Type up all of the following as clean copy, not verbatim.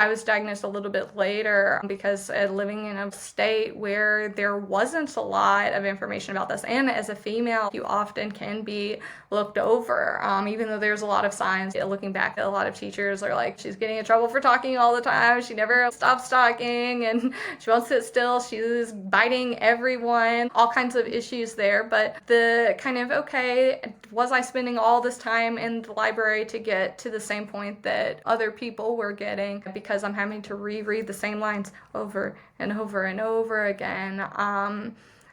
I was diagnosed a little bit later because living in a state where there wasn't a lot of information about this. And as a female, you often can be looked over, even though there's a lot of signs. Looking back, a lot of teachers are like, she's getting in trouble for talking all the time. She never stops talking and she won't sit still. She's biting everyone, all kinds of issues there. But the kind of, okay, was I spending all this time in the library to get to the same point that other people were getting because I'm having to reread the same lines over and over and over again,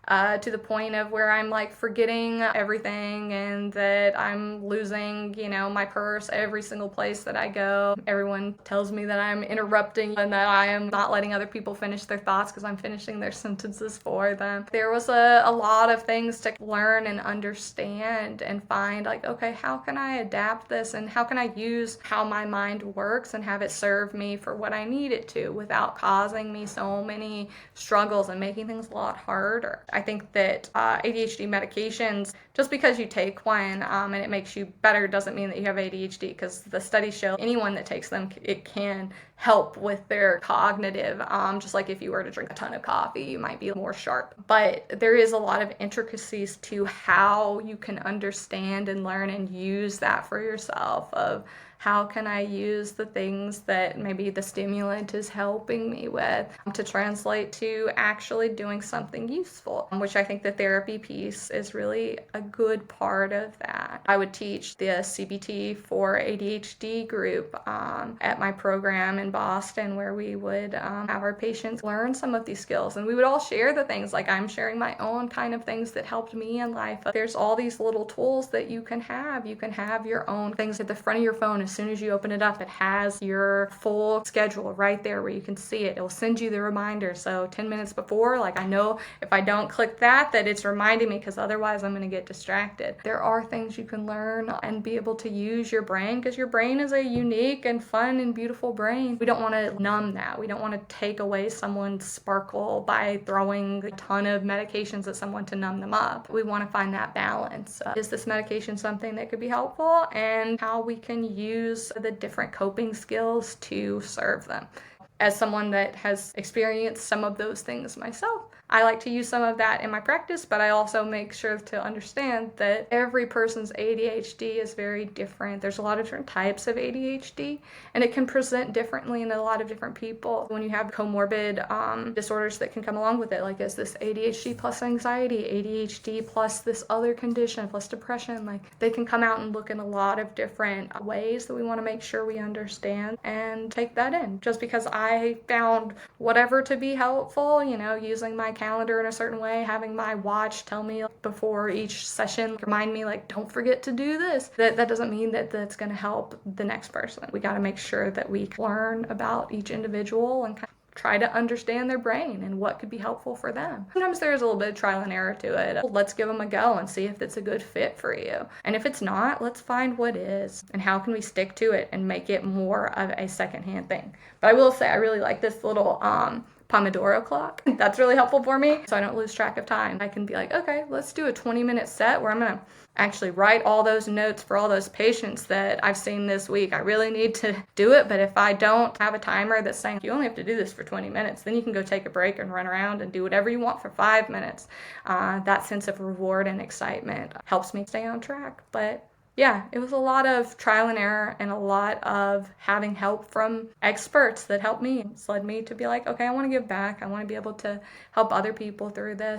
to the point of where I'm like forgetting everything and that I'm losing, my purse every single place that I go. Everyone tells me that I'm interrupting and that I am not letting other people finish their thoughts because I'm finishing their sentences for them. There was a lot of things to learn and understand and find like, okay, how can I adapt this and how can I use how my mind works and have it serve me for what I need it to without causing me so many struggles and making things a lot harder. I think that ADHD medications, just because you take one and it makes you better doesn't mean that you have ADHD, because the studies show anyone that takes them, it can help with their cognitive, just like if you were to drink a ton of coffee, you might be more sharp. But there is a lot of intricacies to how you can understand and learn and use that for yourself of how can I use the things that maybe the stimulant is helping me with to translate to actually doing something useful, which I think the therapy piece is really a good part of that. I would teach the CBT for ADHD group at my program in Boston, where we would have our patients learn some of these skills, and we would all share the things. Like, I'm sharing my own kind of things that helped me in life. There's all these little tools that you can have. You can have your own things at the front of your phone. As soon as you open it up, it has your full schedule right there where you can see it. It will send you the reminder. So 10 minutes before, like, I know if I don't click that it's reminding me, because otherwise I'm going to get distracted. There are things you can learn and be able to use your brain, because your brain is a unique and fun and beautiful brain. We don't want to numb that. We don't want to take away someone's sparkle by throwing a ton of medications at someone to numb them up. We want to find that balance. Is this medication something that could be helpful, and how we can use the different coping skills to serve them. As someone that has experienced some of those things myself, I like to use some of that in my practice, but I also make sure to understand that every person's ADHD is very different. There's a lot of different types of ADHD, and it can present differently in a lot of different people. When you have comorbid disorders that can come along with it, like is this ADHD plus anxiety, ADHD plus this other condition, plus depression, like they can come out and look in a lot of different ways that we want to make sure we understand and take that in. Just because I found whatever to be helpful, using my calendar in a certain way, having my watch tell me before each session, remind me like, don't forget to do this. That doesn't mean that that's going to help the next person. We got to make sure that we learn about each individual and kind of try to understand their brain and what could be helpful for them. Sometimes there's a little bit of trial and error to it. Let's give them a go and see if it's a good fit for you. And if it's not, let's find what is and how can we stick to it and make it more of a secondhand thing. But I will say I really like this little Pomodoro clock. That's really helpful for me, so I don't lose track of time. I can be like, okay, let's do a 20-minute set where I'm gonna actually write all those notes for all those patients that I've seen this week. I really need to do it, but if I don't have a timer that's saying you only have to do this for 20 minutes, then you can go take a break and run around and do whatever you want for 5 minutes. That sense of reward and excitement helps me stay on track. But yeah, it was a lot of trial and error and a lot of having help from experts that helped me. It's led me to be like, okay, I want to give back. I want to be able to help other people through this.